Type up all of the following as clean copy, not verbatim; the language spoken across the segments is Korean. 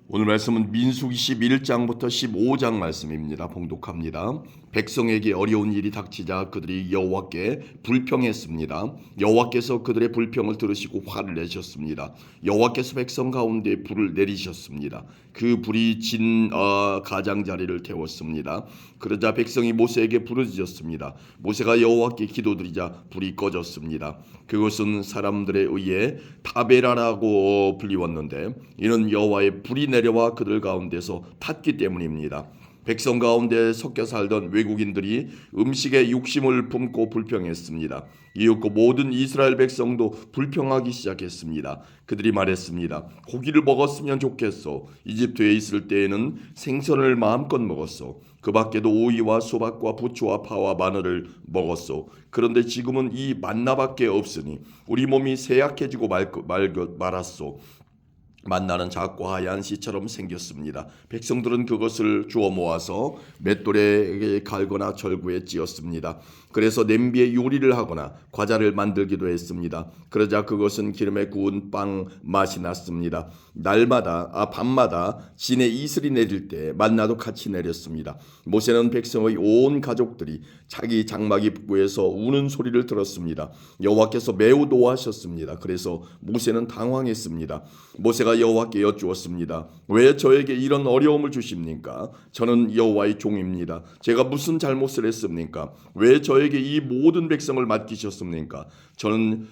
오늘 말씀은 민수기 11장부터 15장 말씀입니다. 봉독합니다. 백성에게 어려운 일이 닥치자 그들이 여호와께 불평했습니다. 여호와께서 그들의 불평을 들으시고 화를 내셨습니다. 여호와께서 백성 가운데 불을 내리셨습니다. 그 불이 진 가장자리를 태웠습니다. 그러자 백성이 모세에게 부르짖었습니다. 모세가 여호와께 기도드리자 불이 꺼졌습니다. 그것은 사람들에 의해 타베라라고 불리웠는데 이는 여호와의 불이 내려와 그들 가운데서 탔기 때문입니다. 백성 가운데 섞여 살던 외국인들이 음식에 욕심을 품고 불평했습니다. 이윽고 모든 이스라엘 백성도 불평하기 시작했습니다. 그들이 말했습니다. 고기를 먹었으면 좋겠소. 이집트에 있을 때에는 생선을 마음껏 먹었소. 그 밖에도 오이와 수박과 부추와 파와 마늘을 먹었소. 그런데 지금은 이 만나밖에 없으니 우리 몸이 쇠약해지고 말았소. 만나는 작고 하얀 씨처럼 생겼습니다. 백성들은 그것을 주워 모아서 맷돌에 갈거나 절구에 찧었습니다. 그래서 냄비에 요리를 하거나 과자를 만들기도 했습니다. 그러자 그것은 기름에 구운 빵 맛이 났습니다. 밤마다 진에 이슬이 내릴 때 만나도 같이 내렸습니다. 모세는 백성의 온 가족들이 자기 장막 입구에서 우는 소리를 들었습니다. 여호와께서 매우 노하셨습니다. 그래서 모세는 당황했습니다. 모세가 여호와께 여쭈었습니다. 왜 저에게 이런 어려움을 주십니까? 저는 여호와의 종입니다. 제가 무슨 잘못을 했습니까? 왜 저에게 이 모든 백성을 맡기셨습니까? 저는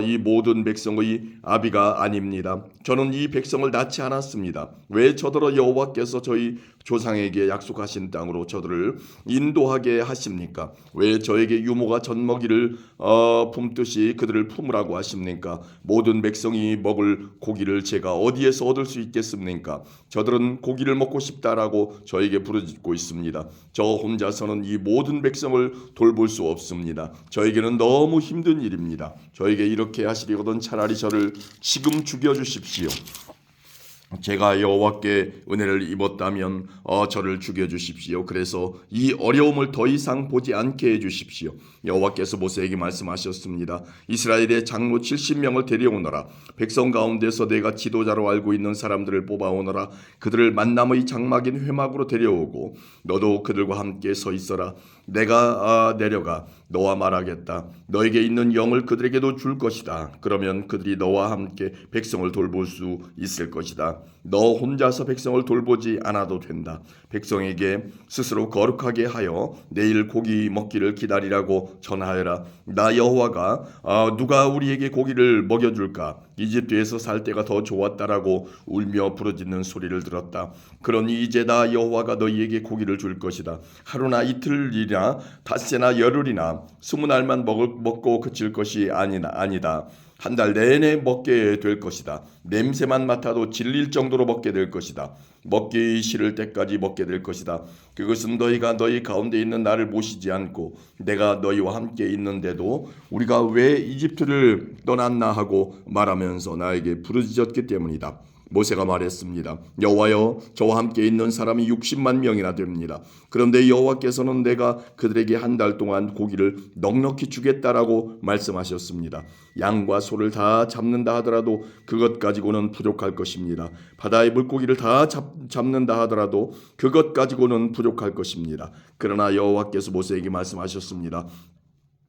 이 모든 백성의 아비가 아닙니다. 저는 이 백성을 낳지 않았습니다. 왜 저더러 여호와께서 저희 조상에게 약속하신 땅으로 저들을 인도하게 하십니까? 왜 저에게 유모가 젖먹이를 품듯이 그들을 품으라고 하십니까? 모든 백성이 먹을 고기를 제가 어디에서 얻을 수 있겠습니까? 저들은 고기를 먹고 싶다라고 저에게 부르짖고 있습니다. 저 혼자서는 이 모든 백성을 돌볼 수 없습니다. 저에게는 너무 힘든 일입니다. 저에게 이렇게 하시려거든 차라리 저를 지금 죽여주십시오. 제가 여호와께 은혜를 입었다면 저를 죽여주십시오. 그래서 이 어려움을 더 이상 보지 않게 해주십시오. 여호와께서 모세에게 말씀하셨습니다. 이스라엘의 장로 70명을 데려오너라. 백성 가운데서 내가 지도자로 알고 있는 사람들을 뽑아오너라. 그들을 만남의 장막인 회막으로 데려오고 너도 그들과 함께 서 있어라. 내가 내려가 너와 말하겠다. 너에게 있는 영을 그들에게도 줄 것이다. 그러면 그들이 너와 함께 백성을 돌볼 수 있을 것이다. 너 혼자서 백성을 돌보지 않아도 된다. 백성에게 스스로 거룩하게 하여 내일 고기 먹기를 기다리라고 전하여라. 나 여호와가 누가 우리에게 고기를 먹여줄까? 이집트에서 살 때가 더 좋았다라고 울며 부르짖는 소리를 들었다. 그러니 이제 나 여호와가 너희에게 고기를 줄 것이다. 하루나 이틀이나 닷새나 열흘이나 20날만 먹고 그칠 것이 아니다. 한 달 내내 먹게 될 것이다. 냄새만 맡아도 질릴 정도로 먹게 될 것이다. 먹기 싫을 때까지 먹게 될 것이다. 그것은 너희가 너희 가운데 있는 나를 모시지 않고 내가 너희와 함께 있는데도 우리가 왜 이집트를 떠났나 하고 말하면서 나에게 부르짖었기 때문이다. 모세가 말했습니다. 여호와여, 저와 함께 있는 사람이 60만 명이나 됩니다. 그런데 여호와께서는 내가 그들에게 한 달 동안 고기를 넉넉히 주겠다라고 말씀하셨습니다. 양과 소를 다 잡는다 하더라도 그것 가지고는 부족할 것입니다. 바다의 물고기를 다 잡는다 하더라도 그것 가지고는 부족할 것입니다. 그러나 여호와께서 모세에게 말씀하셨습니다.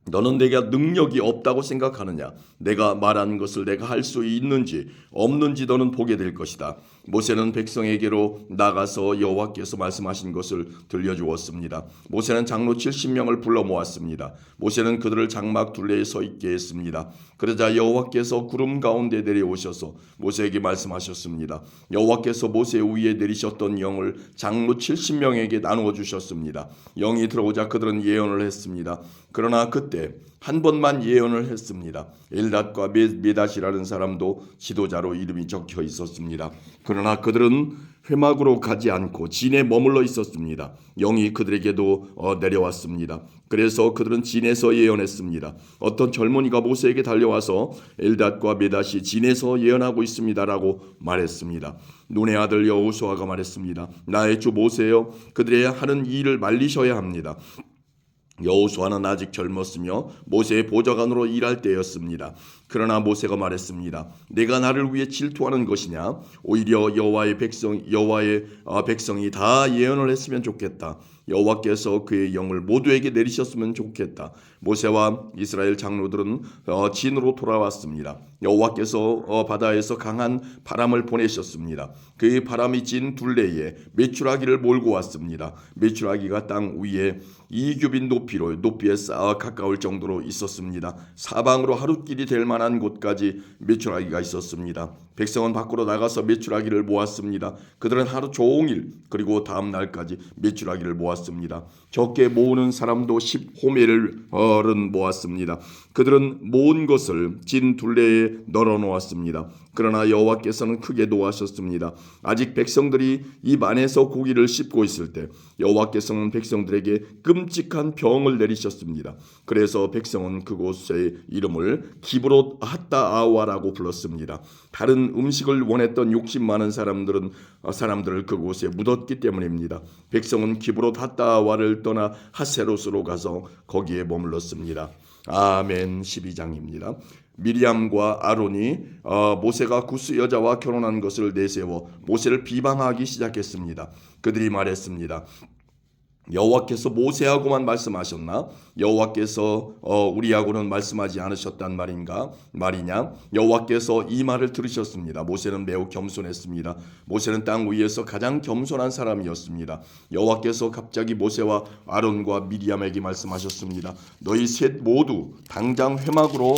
너는 내가 능력이 없다고 생각하느냐? 내가 말하는 것을 내가 할 수 있는지 없는지 너는 보게 될 것이다. 모세는 백성에게로 나가서 여호와께서 말씀하신 것을 들려주었습니다. 모세는 장로 70명을 불러 모았습니다. 모세는 그들을 장막 둘레에 서 있게 했습니다. 그러자 여호와께서 구름 가운데 내려오셔서 모세에게 말씀하셨습니다. 여호와께서 모세 위에 내리셨던 영을 장로 70명에게 나누어 주셨습니다. 영이 들어오자 그들은 예언을 했습니다. 그러나 그때 한 번만 예언을 했습니다. 엘닷과 메닷이라는 사람도 지도자로 이름이 적혀 있었습니다. 그러나 그들은 회막으로 가지 않고 진에 머물러 있었습니다. 영이 그들에게도 내려왔습니다. 그래서 그들은 진에서 예언했습니다. 어떤 젊은이가 모세에게 달려와서 엘닷과 메닷이 진에서 예언하고 있습니다라고 말했습니다. 눈의 아들 여호수아가 말했습니다. 나의 주 모세여, 그들의 하는 일을 말리셔야 합니다. 여호수아는 아직 젊었으며 모세의 보좌관으로 일할 때였습니다. 그러나 모세가 말했습니다. 내가 나를 위해 질투하는 것이냐? 오히려 여호와의 백성이 다 예언을 했으면 좋겠다. 여호와께서 그의 영을 모두에게 내리셨으면 좋겠다. 모세와 이스라엘 장로들은 진으로 돌아왔습니다. 여호와께서 바다에서 강한 바람을 보내셨습니다. 그 바람이 진 둘레에 메추라기를 몰고 왔습니다. 메추라기가 땅 위에 2규빗 높이에 쌓아 가까울 정도로 있었습니다. 사방으로 하루길이 될 만한 곳까지 메추라기가 있었습니다. 백성은 밖으로 나가서 메추라기를 모았습니다. 그들은 하루 종일 그리고 다음 날까지 메추라기를 모았습니다. 적게 모으는 사람도 10호멜을 모았습니다. 그들은 모은 것을 진 둘레에 널어 놓았습니다. 그러나 여호와께서는 크게 노하셨습니다. 아직 백성들이 입 안에서 고기를 씹고 있을 때 여호와께서는 백성들에게 끔찍한 병을 내리셨습니다. 그래서 백성은 그곳의 이름을 기브롯 핫다아와라고 불렀습니다. 다른 음식을 원했던 욕심 많은 사람들을 그곳에 묻었기 때문입니다. 백성은 기브롯 핫다아와를 떠나 하세롯으로 가서 거기에 머물렀습니다. 아멘. 12장입니다. 미리암과 아론이 모세가 구스 여자와 결혼한 것을 내세워 모세를 비방하기 시작했습니다. 그들이 말했습니다. 여호와께서 모세하고만 말씀하셨나? 여호와께서 우리하고는 말씀하지 않으셨단 말이냐? 여호와께서 이 말을 들으셨습니다. 모세는 매우 겸손했습니다. 모세는 땅 위에서 가장 겸손한 사람이었습니다. 여호와께서 갑자기 모세와 아론과 미리암에게 말씀하셨습니다. 너희 셋 모두 당장 회막으로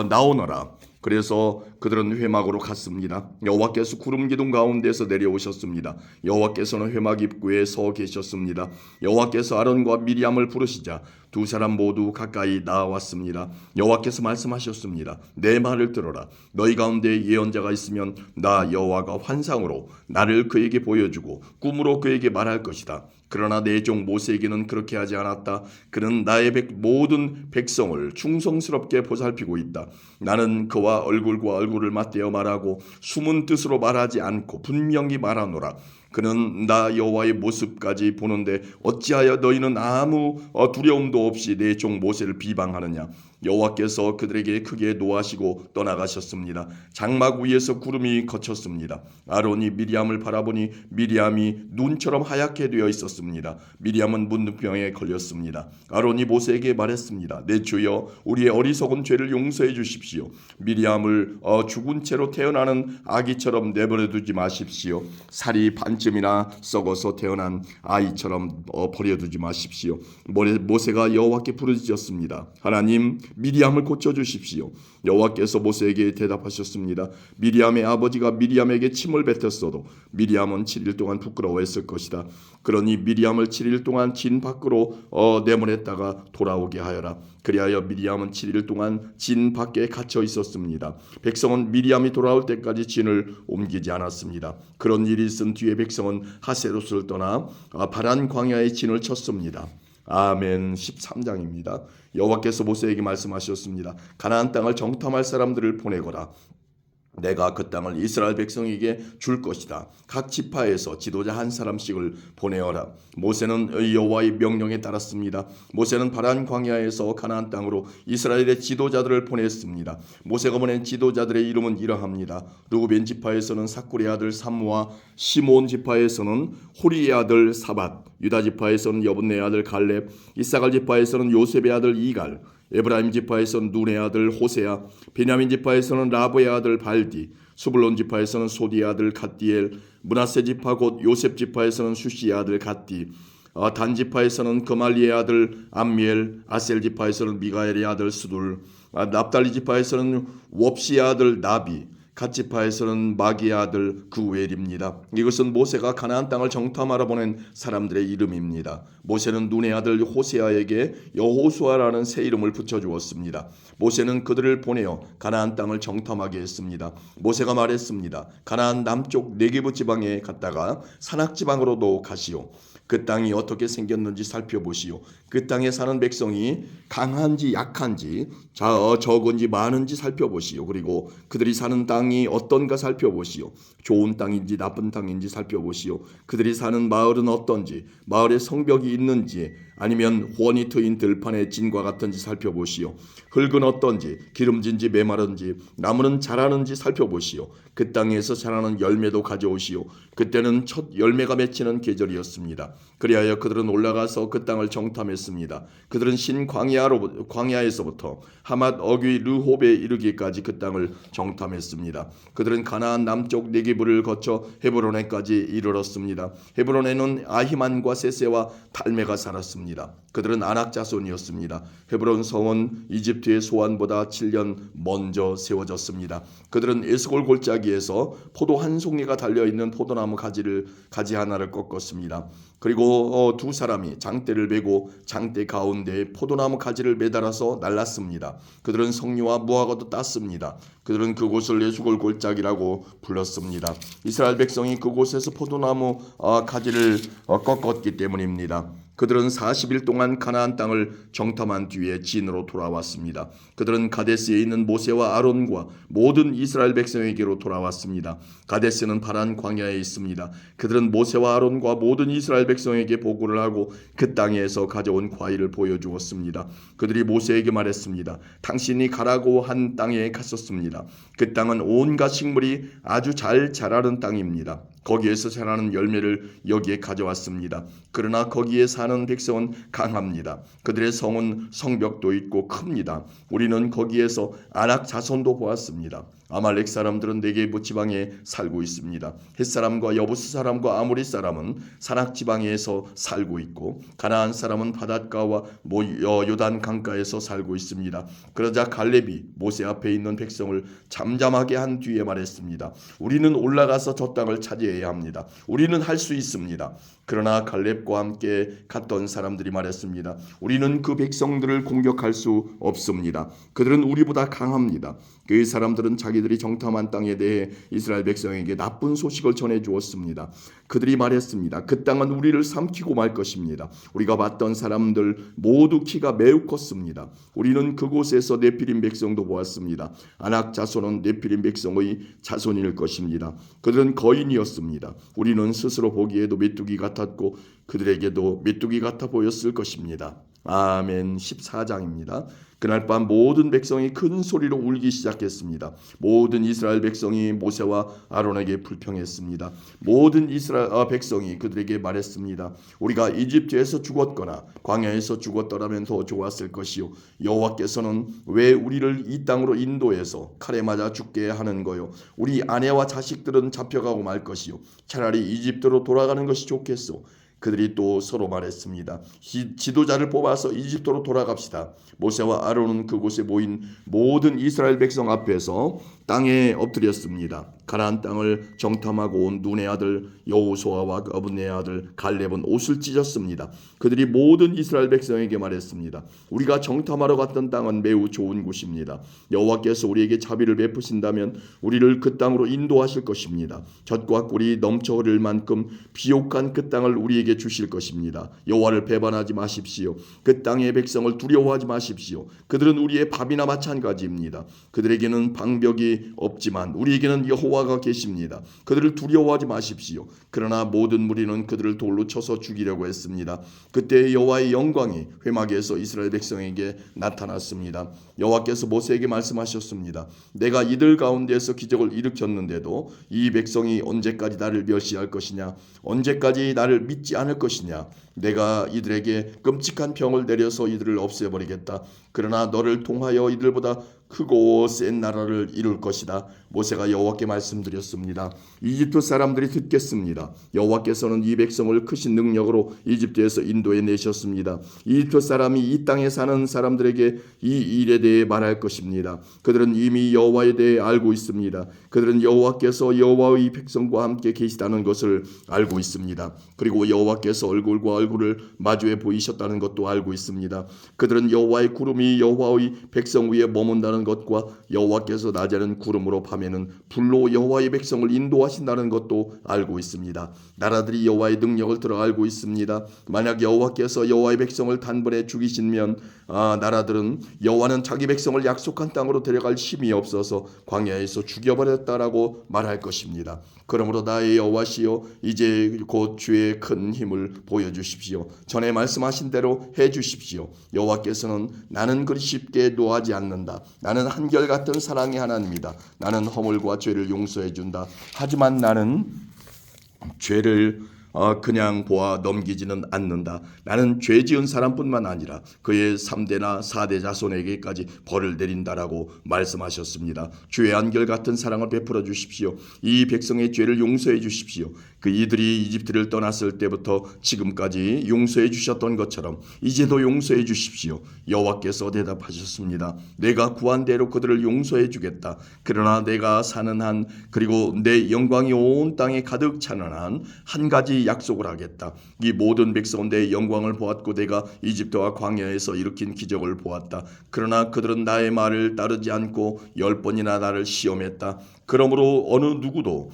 나오너라. 그래서 그들은 회막으로 갔습니다. 여호와께서 구름 기둥 가운데서 내려오셨습니다. 여호와께서는 회막 입구에 서 계셨습니다. 여호와께서 아론과 미리암을 부르시자 두 사람 모두 가까이 나왔습니다. 여호와께서 말씀하셨습니다. 내 말을 들어라. 너희 가운데 예언자가 있으면 나 여호와가 환상으로 나를 그에게 보여주고 꿈으로 그에게 말할 것이다. 그러나 내 종 모세에게는 그렇게 하지 않았다. 그는 나의 모든 백성을 충성스럽게 보살피고 있다. 나는 그와 얼굴과 얼굴을 맞대어 말하고 숨은 뜻으로 말하지 않고 분명히 말하노라. 그는 나 여호와의 모습까지 보는데 어찌하여 너희는 아무 두려움도 없이 내 종 모세를 비방하느냐. 여호와께서 그들에게 크게 노하시고 떠나가셨습니다. 장막 위에서 구름이 걷혔습니다. 아론이 미리암을 바라보니 미리암이 눈처럼 하얗게 되어 있었습니다. 미리암은 문둥병에 걸렸습니다. 아론이 모세에게 말했습니다. 내 주여, 우리의 어리석은 죄를 용서해 주십시오. 미리암을 죽은 채로 태어나는 아기처럼 내버려 두지 마십시오. 살이 반쯤이나 썩어서 태어난 아이처럼 버려두지 마십시오. 모세가 여호와께 부르짖었습니다. 하나님, 미리암을 고쳐주십시오. 여호와께서 모세에게 대답하셨습니다. 미리암의 아버지가 미리암에게 침을 뱉었어도 미리암은 7일 동안 부끄러워했을 것이다. 그러니 미리암을 7일 동안 진 밖으로 내보냈다가 돌아오게 하여라. 그리하여 미리암은 7일 동안 진 밖에 갇혀 있었습니다. 백성은 미리암이 돌아올 때까지 진을 옮기지 않았습니다. 그런 일이 있은 뒤에 백성은 하세롯을 떠나 바란 광야의 진을 쳤습니다. 아멘. 13장입니다. 여호와께서 모세에게 말씀하셨습니다. 가나안 땅을 정탐할 사람들을 보내거라. 내가 그 땅을 이스라엘 백성에게 줄 것이다. 각 지파에서 지도자 한 사람씩을 보내어라. 모세는 여호와의 명령에 따랐습니다. 모세는 바란 광야에서 가나안 땅으로 이스라엘의 지도자들을 보냈습니다. 모세가 보낸 지도자들의 이름은 이러합니다. 르우벤 지파에서는 사쿠리의 아들 삼무와 시몬 지파에서는 호리의 아들 사밧, 유다 지파에서는 여분네의 아들 갈렙, 이사갈 지파에서는 요셉의 아들 이갈, 에브라임 지파에서는 눈의 아들 호세야, 베냐민 지파에서는 라브의 아들 발디, 수불론 지파에서는 소디의 아들 갓디엘, 므낫세 지파 곧 요셉 지파에서는 수시의 아들 갓디, 단 지파에서는 그말리의 아들 암미엘, 아셀 지파에서는 미가엘의 아들 수둘, 납달리 지파에서는 웁시의 아들 나비, 갓 지파에서는 마기의 아들 그우엘입니다. 이것은 모세가 가나안 땅을 정탐하러 보낸 사람들의 이름입니다. 모세는 눈의 아들 호세아에게 여호수아라는 새 이름을 붙여주었습니다. 모세는 그들을 보내어 가나안 땅을 정탐하게 했습니다. 모세가 말했습니다. 가나안 남쪽 네게부 지방에 갔다가 산악 지방으로도 가시오. 그 땅이 어떻게 생겼는지 살펴보시오. 그 땅에 사는 백성이 강한지 약한지 적은지 많은지 살펴보시오. 그리고 그들이 사는 땅이 어떤가 살펴보시오. 좋은 땅인지 나쁜 땅인지 살펴보시오. 그들이 사는 마을은 어떤지, 마을에 성벽이 있는지 아니면 혼이 트인 들판의 진과 같은지 살펴보시오. 흙은 어떤지, 기름진지 메마른지, 나무는 자라는지 살펴보시오. 그 땅에서 자라는 열매도 가져오시오. 그때는 첫 열매가 맺히는 계절이었습니다. 그리하여 그들은 올라가서 그 땅을 정탐했습니다. 그들은 신 광야에서부터 하맛 어귀 르홉에 이르기까지 그 땅을 정탐했습니다. 그들은 가나안 남쪽 네게브를 거쳐 헤브론에까지 이르렀습니다. 헤브론에는 아히만과 세세와 달메가 살았습니다. 그들은 아낙 자손이었습니다. 헤브론 성은 이집트의 소환보다 7년 먼저 세워졌습니다. 그들은 에스골 골짜기에서 포도 한 송이가 달려있는 포도나무 가지 하나를 꺾었습니다. 그리고 두 사람이 장대를 메고 장대 가운데에 포도나무 가지를 매달아서 날랐습니다. 그들은 석류와 무화과도 땄습니다. 그들은 그곳을 에스골 골짜기라고 불렀습니다. 이스라엘 백성이 그곳에서 포도나무 가지를 꺾었기 때문입니다. 그들은 40일 동안 가나안 땅을 정탐한 뒤에 진으로 돌아왔습니다. 그들은 가데스에 있는 모세와 아론과 모든 이스라엘 백성에게로 돌아왔습니다. 가데스는 파란 광야에 있습니다. 그들은 모세와 아론과 모든 이스라엘 백성에게 보고를 하고 그 땅에서 가져온 과일을 보여주었습니다. 그들이 모세에게 말했습니다. 당신이 가라고 한 땅에 갔었습니다. 그 땅은 온갖 식물이 아주 잘 자라는 땅입니다. 거기에서 자라는 열매를 여기에 가져왔습니다. 그러나 거기에 사는 백성은 강합니다. 그들의 성은 성벽도 있고 큽니다. 우리는 거기에서 아낙 자손도 보았습니다. 아말렉 사람들은 네게부 지방에 살고 있습니다. 헷사람과 여부스 사람과 아모리 사람은 산악 지방에서 살고 있고 가나안 사람은 바닷가와 요단 강가에서 살고 있습니다. 그러자 갈렙이 모세 앞에 있는 백성을 잠잠하게 한 뒤에 말했습니다. 우리는 올라가서 저 땅을 차지해야 합니다. 우리는 할 수 있습니다. 그러나 갈렙과 함께 갔던 사람들이 말했습니다. 우리는 그 백성들을 공격할 수 없습니다. 그들은 우리보다 강합니다. 그 사람들은 자기들이 정탐한 땅에 대해 이스라엘 백성에게 나쁜 소식을 전해 주었습니다. 그들이 말했습니다. 그 땅은 우리를 삼키고 말 것입니다. 우리가 봤던 사람들 모두 키가 매우 컸습니다. 우리는 그곳에서 네피림 백성도 보았습니다. 아낙 자손은 네피림 백성의 자손일 것입니다. 그들은 거인이었습니다. 우리는 스스로 보기에도 메뚜기 같았고 그들에게도 메뚜기 같아 보였을 것입니다. 아멘. 14장입니다. 그날 밤 모든 백성이 큰 소리로 울기 시작했습니다. 모든 이스라엘 백성이 모세와 아론에게 불평했습니다. 모든 이스라엘 백성이 그들에게 말했습니다. 우리가 이집트에서 죽었거나 광야에서 죽었더라면 더 좋았을 것이요. 여호와께서는 왜 우리를 이 땅으로 인도해서 칼에 맞아 죽게 하는 거요. 우리 아내와 자식들은 잡혀가고 말 것이요. 차라리 이집트로 돌아가는 것이 좋겠소. 그들이 또 서로 말했습니다. 지도자를 뽑아서 이집트로 돌아갑시다. 모세와 아론은 그곳에 모인 모든 이스라엘 백성 앞에서 땅에 엎드렸습니다. 가나안 땅을 정탐하고 온 눈의 아들 여호수아와 어분의 아들 갈렙은 옷을 찢었습니다. 그들이 모든 이스라엘 백성에게 말했습니다. 우리가 정탐하러 갔던 땅은 매우 좋은 곳입니다. 여호와께서 우리에게 자비를 베푸신다면 우리를 그 땅으로 인도하실 것입니다. 젖과 꿀이 넘쳐 흐를 만큼 비옥한 그 땅을 우리에게 주실 것입니다. 여호와를 배반하지 마십시오. 그 땅의 백성을 두려워하지 마십시오. 그들은 우리의 밥이나 마찬가지입니다. 그들에게는 방벽이 없지만 우리에게는 여호와가 계십니다. 그들을 두려워하지 마십시오. 그러나 모든 무리는 그들을 돌로 쳐서 죽이려고 했습니다. 그때 여호와의 영광이 회막에서 이스라엘 백성에게 나타났습니다. 여호와께서 모세에게 말씀하셨습니다. 내가 이들 가운데에서 기적을 일으켰는데도 이 백성이 언제까지 나를 멸시할 것이냐? 언제까지 나를 믿지 않을 것이냐? 내가 이들에게 끔찍한 병을 내려서 이들을 없애버리겠다. 그러나 너를 통하여 이들보다 크고 센 나라를 이룰 것이다. 모세가 여호와께 말씀드렸습니다. 이집트 사람들이 듣겠습니다. 여호와께서는 이 백성을 크신 능력으로 이집트에서 인도해 내셨습니다. 이집트 사람이 이 땅에 사는 사람들에게 이 일에 대해 말할 것입니다. 그들은 이미 여호와에 대해 알고 있습니다. 그들은 여호와께서 여호와의 백성과 함께 계시다는 것을 알고 있습니다. 그리고 여호와께서 얼굴과 얼굴을 마주해 보이셨다는 것도 알고 있습니다. 그들은 여호와의 구름이 여호와의 백성 위에 머문다는 하신다는 것과 여호와께서 낮에는 구름으로 밤에는 불로 여호와의 백성을 인도하신다는 것도 알고 있습니다. 나라들이 여호와의 능력을 들어 알고 있습니다. 만약 여호와께서 여호와의 백성을 단번에 죽이시면 나라들은 여호와는 자기 백성을 약속한 땅으로 데려갈 힘이 없어서 광야에서 죽여버렸다라고 말할 것입니다. 그러므로 나의 여호와시여 이제 곧 주의 큰 힘을 보여주십시오. 전에 말씀하신 대로 해주십시오. 여호와께서는 나는 그리 쉽게 노하지 않는다. 나는 한결같은 사랑의 하나님이다. 나는 허물과 죄를 용서해 준다. 하지만 나는 죄를 그냥 보아 넘기지는 않는다. 나는 죄 지은 사람뿐만 아니라 그의 3대나 4대 자손에게까지 벌을 내린다라고 말씀하셨습니다. 주의 한결같은 사랑을 베풀어 주십시오. 이 백성의 죄를 용서해 주십시오. 그 이들이 이집트를 떠났을 때부터 지금까지 용서해 주셨던 것처럼 이제도 용서해 주십시오. 여호와께서 대답하셨습니다. 내가 구한 대로 그들을 용서해 주겠다. 그러나 내가 사는 한 그리고 내 영광이 온 땅에 가득 차는 한 한 가지 약속을 하겠다. 이 모든 백성은 내 영광을 보았고 내가 이집트와 광야에서 일으킨 기적을 보았다. 그러나 그들은 나의 말을 따르지 않고 10번이나 나를 시험했다. 그러므로 어느 누구도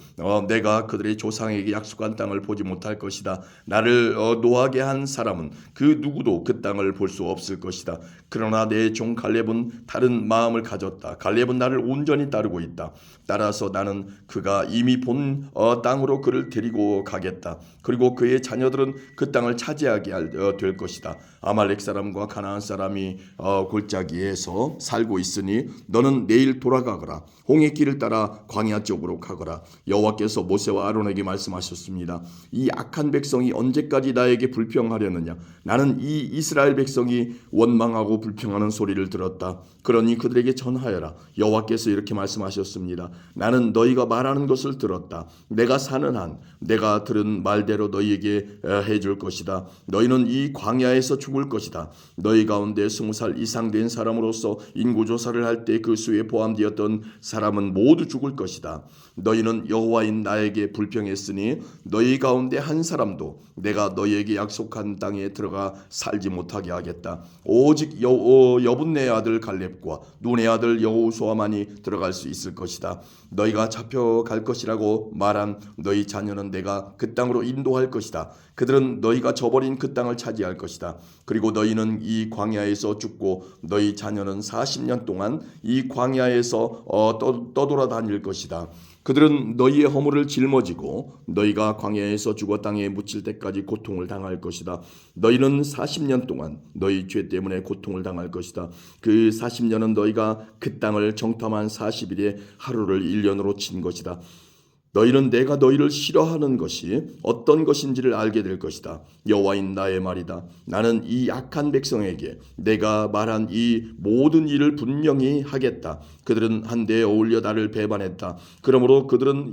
내가 그들의 조상에게 약속한 땅을 보지 못할 것이다. 나를 노하게 한 사람은 그 누구도 그 땅을 볼 수 없을 것이다. 그러나 내 종 갈렙은 다른 마음을 가졌다. 갈렙은 나를 온전히 따르고 있다. 따라서 나는 그가 이미 본 땅으로 그를 데리고 가겠다. 그리고 그의 자녀들은 그 땅을 차지하게 될 것이다. 아말렉 사람과 가나안 사람이 골짜기에서 살고 있으니 너는 내일 돌아가거라. 홍해 길을 따라 광야 쪽으로 가거라. 여호와께서 모세와 아론에게 말씀하셨습니다. 이 악한 백성이 언제까지 나에게 불평하려느냐. 나는 이 이스라엘 백성이 원망하고 불평하는 소리를 들었다. 그러니 그들에게 전하여라. 여호와께서 이렇게 말씀하셨습니다. 나는 너희가 말하는 것을 들었다. 내가 사는 한 내가 들은 말대로 너희에게 해줄 것이다. 너희는 이 광야에서 죽을 것이다. 너희 가운데 20살 이상 된 사람으로서 인구조사를 할 때 그 수에 포함되었던 사람은 모두 죽을 것이다. 너희는 여호와인 나에게 불평했으니 너희 가운데 한 사람도 내가 너희에게 약속한 땅에 들어가 살지 못하게 하겠다. 오직 여분네 아들 갈렙과 눈의 아들 여호수아만이 들어갈 수 있을 것이다. 너희가 잡혀갈 것이라고 말한 너희 자녀는 내가 그 땅으로 인도할 것이다. 그들은 너희가 저버린 그 땅을 차지할 것이다. 그리고 너희는 이 광야에서 죽고 너희 자녀는 40년 동안 이 광야에서 떠돌아다닐 것이다. 그들은 너희의 허물을 짊어지고 너희가 광야에서 죽어 땅에 묻힐 때까지 고통을 당할 것이다. 너희는 40년 동안 너희 죄 때문에 고통을 당할 것이다. 그 40년은 너희가 그 땅을 정탐한 40일에 하루를 1년으로 친 것이다. 너희는 내가 너희를 싫어하는 것이 어떤 것인지를 알게 될 것이다. 여호와인 나의 말이다. 나는 이 악한 백성에게 내가 말한 이 모든 일을 분명히 하겠다. 그들은 한데 어울려 나를 배반했다. 그러므로 그들은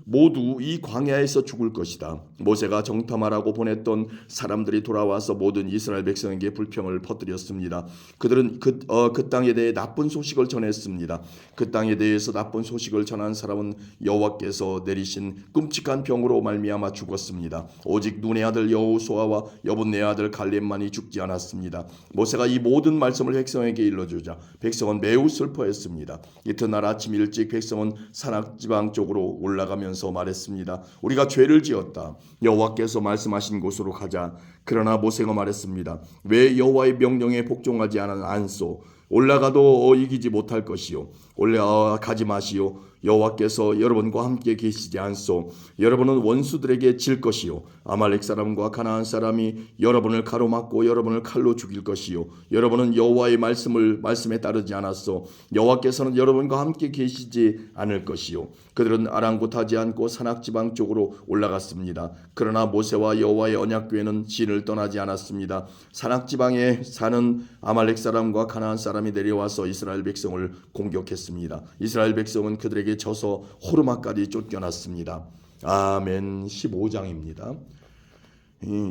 모두 이 광야에서 죽을 것이다. 모세가 정탐하라고 보냈던 사람들이 돌아와서 모든 이스라엘 백성에게 불평을 퍼뜨렸습니다. 그들은 그 땅에 대해 나쁜 소식을 전했습니다. 그 땅에 대해서 나쁜 소식을 전한 사람은 여호와께서 내리신 끔찍한 병으로 말미암아 죽었습니다. 오직 눈의 아들 여호수아와 여분네 아들 갈렙만이 죽지 않았습니다. 모세가 이 모든 말씀을 백성에게 일러주자 백성은 매우 슬퍼했습니다. 이튿날 아침 일찍 백성은 산악지방 쪽으로 올라가면서 말했습니다. 우리가 죄를 지었다. 여호와께서 말씀하신 곳으로 가자. 그러나 모세가 말했습니다. 왜 여호와의 명령에 복종하지 않소? 올라가도 이기지 못할 것이요. 올라가지 마시오. 여호와께서 여러분과 함께 계시지 않소. 여러분은 원수들에게 질 것이요. 아말렉 사람과 가나안 사람이 여러분을 가로막고 여러분을 칼로 죽일 것이요. 여러분은 여호와의 말씀에 따르지 않았소. 여호와께서는 여러분과 함께 계시지 않을 것이요. 그들은 아랑곳하지 않고 산악지방 쪽으로 올라갔습니다. 그러나 모세와 여호와의 언약궤는 진을 떠나지 않았습니다. 산악지방에 사는 아말렉 사람과 가나안 사람이 내려와서 이스라엘 백성을 공격했습니다. 이스라엘 백성은 그들에게 져서 호르마까지 쫓겨났습니다. 아멘. 15장입니다.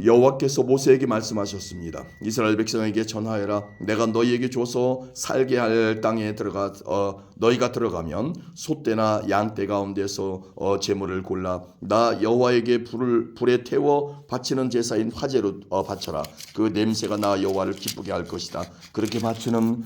여호와께서 모세에게 말씀하셨습니다. 이스라엘 백성에게 전하여라. 내가 너희에게 줘서 살게 할 땅에 너희가 들어가면 소떼나 양떼 가운데서 제물을 골라 나 여호와에게 불에 태워 바치는 제사인 화제로 바쳐라. 그 냄새가 나 여호와를 기쁘게 할 것이다. 그렇게 바치는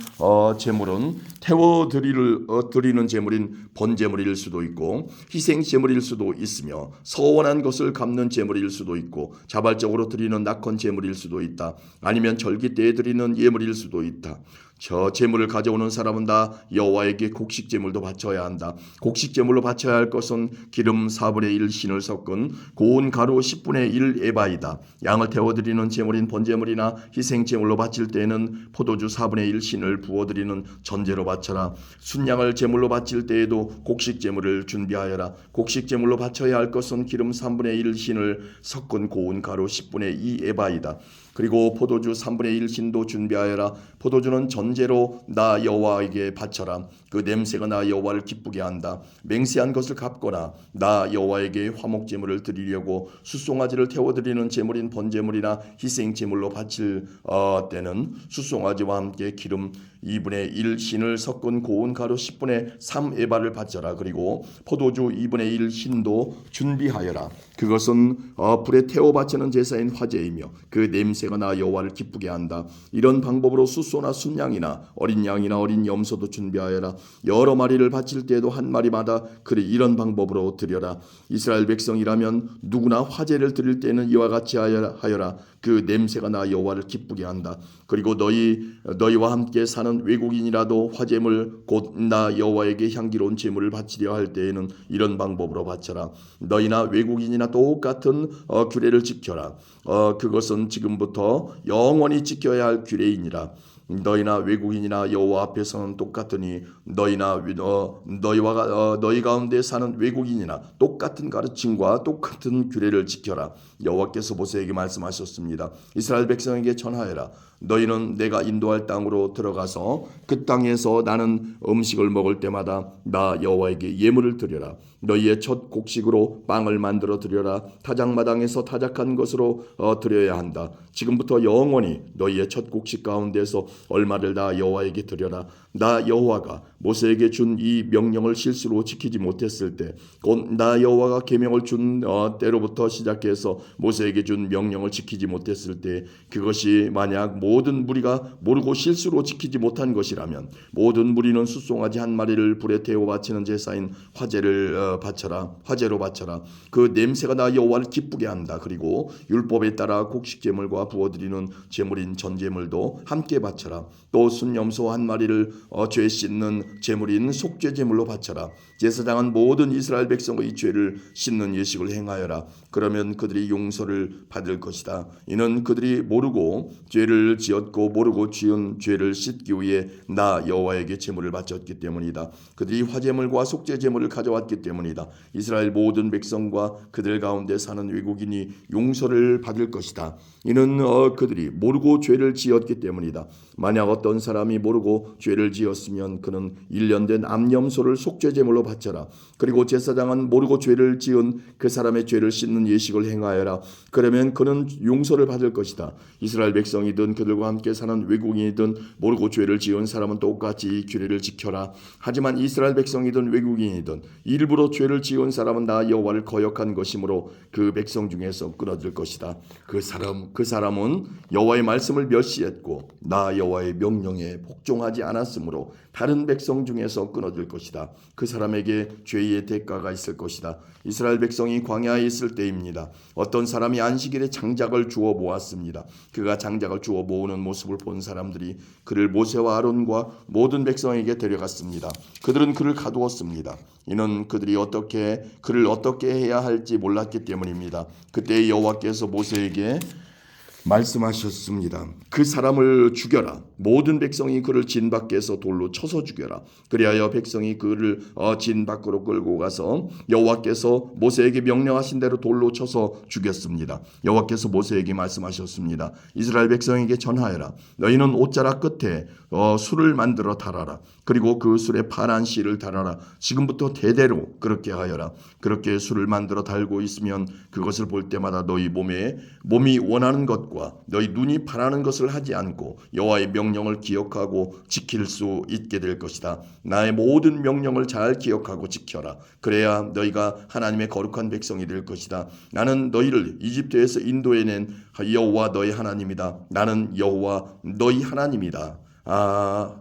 제물은 태워 드리는 제물인 번제물일 수도 있고 희생 제물일 수도 있으며 서원한 것을 갚는 제물일 수도 있고 자발적으로 드리는 낙헌 제물일 수도 있다. 아니면 절기 때에 드리는 예물일 수도 있다. 저 제물을 가져오는 사람은 다 여호와에게 곡식 제물도 바쳐야 한다. 곡식 제물로 바쳐야 할 것은 기름 4분의 1 신을 섞은 고운 가루 10분의 1 에바이다. 양을 태워드리는 제물인 번제물이나 희생 제물로 바칠 때에는 포도주 4분의 1 신을 부어드리는 전제로 바쳐라. 순양을 제물로 바칠 때에도 곡식 제물을 준비하여라. 곡식 제물로 바쳐야 할 것은 기름 3분의 1 신을 섞은 고운 가루 10분의 2 에바이다. 그리고 포도주 3분의 1 신도 준비하여라. 포도주는 전제로 나 여호와에게 바쳐라. 그 냄새가 나 여호와를 기쁘게 한다. 맹세한 것을 갚거나 나 여호와에게 화목제물을 드리려고 숫송아지를 태워드리는 제물인 번제물이나 희생 제물로 바칠 때는 숫송아지와 함께 기름 2분의 1 신을 섞은 고운 가루 10분의 3 에바를 바쳐라. 그리고 포도주 2분의 1 신도 준비하여라. 그것은 불에 태워 바치는 제사인 화제이며 그 냄새가 나 여호와를 기쁘게 한다. 이런 방법으로 숫소나 순양이나 어린 양이나 어린 염소도 준비하여라. 여러 마리를 바칠 때에도 한 마리마다 이런 방법으로 드려라. 이스라엘 백성이라면 누구나 화제를 드릴 때는 이와 같이 하여라. 그 냄새가 나 여호와를 기쁘게 한다. 그리고 너희와 함께 사는 외국인이라도 화제물 곧 나 여호와에게 향기로운 제물을 바치려 할 때에는 이런 방법으로 바쳐라. 너희나 외국인이나 똑같은 규례를 지켜라. 그것은 지금부터 영원히 지켜야 할 규례이니라. 너희나 외국인이나 여호와 앞에서는 똑같으니 너희 가운데 사는 외국인이나 똑같은 가르침과 똑같은 규례를 지켜라. 여호와께서 모세에게 말씀하셨습니다. 이스라엘 백성에게 전하여라. 너희는 내가 인도할 땅으로 들어가서 그 땅에서 나는 음식을 먹을 때마다 나 여호와에게 예물을 드려라. 너희의 첫 곡식으로 빵을 만들어 드려라. 타작마당에서 타작한 것으로 드려야 한다. 지금부터 영원히 너희의 첫 곡식 가운데서 얼마를 다 여호와에게 드려라. 나 여호와가 모세에게 준 이 명령을 실수로 지키지 못했을 때, 곧 나 여호와가 계명을 준 때로부터 시작해서 모세에게 준 명령을 지키지 못했을 때, 그것이 만약 모든 무리가 모르고 실수로 지키지 못한 것이라면 모든 무리는 숫송아지 한 마리를 불에 태워 바치는 제사인 화제로 바쳐라. 그 냄새가 나 여호와를 기쁘게 한다. 그리고 율법에 따라 곡식 제물과 부어드리는 제물인 전제물도 함께 바쳐라. 또 순염소 한 마리를 죄 씻는 제물인 속죄 제물로 바쳐라. 제사장은 모든 이스라엘 백성의 죄를 씻는 예식을 행하여라. 그러면 그들이 용서를 받을 것이다. 이는 그들이 모르고 죄를 지었고 모르고 지은 죄를 씻기 위해 나 여호와에게 제물을 바쳤기 때문이다. 그들이 화제물과 속죄 제물을 가져왔기 때문이다. 이스라엘 모든 백성과 그들 가운데 사는 외국인이 용서를 받을 것이다. 이는 그들이 모르고 죄를 지었기 때문이다. 만약 어떤 사람이 모르고 죄를 지었으면 그는 1년 된 암염소를 속죄 제물로 바쳐라. 그리고 제사장은 모르고 죄를 지은 그 사람의 죄를 씻는 예식을 행하여라. 그러면 그는 용서를 받을 것이다. 이스라엘 백성이든 그들과 함께 사는 외국인이든 모르고 죄를 지은 사람은 똑같이 이 규례를 지켜라. 하지만 이스라엘 백성이든 외국인이든 일부러 죄를 지은 사람은 나 여호와를 거역한 것이므로 그 백성 중에서 끊어질 것이다. 그 사람은 여호와의 말씀을 멸시했고 나 여호와의 명령에 복종하지 않았으므로 다른 백성 중에서 끊어질 것이다. 그 사람에게 죄의 대가가 있을 것이다. 이스라엘 백성이 광야에 있을 때입니다. 어떤 사람이 안식일에 장작을 주워 모았습니다. 그가 장작을 주워 모으는 모습을 본 사람들이 그를 모세와 아론과 모든 백성에게 데려갔습니다. 그들은 그를 가두었습니다. 이는 그들이 그를 어떻게 해야 할지 몰랐기 때문입니다. 그때 여호와께서 모세에게 말씀하셨습니다. 그 사람을 죽여라. 모든 백성이 그를 진 밖에서 돌로 쳐서 죽여라. 그리하여 백성이 그를 진 밖으로 끌고 가서 여호와께서 모세에게 명령하신 대로 돌로 쳐서 죽였습니다. 여호와께서 모세에게 말씀하셨습니다. 이스라엘 백성에게 전하여라. 너희는 옷자락 끝에 술을 만들어 달아라. 그리고 그 술에 파란 씨를 달아라. 지금부터 대대로 그렇게 하여라. 그렇게 술을 만들어 달고 있으면 그것을 볼 때마다 너희 몸이 원하는 것과 너희 눈이 바라는 것을 하지 않고 여호와의 명령을 기억하고 지킬 수 있게 될 것이다. 나의 모든 명령을 잘 기억하고 지켜라. 그래야 너희가 하나님의 거룩한 백성이 될 것이다. 나는 너희를 이집트에서 인도해낸 여호와 너희 하나님이다. 나는 여호와 너희 하나님이다.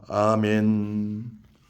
아멘.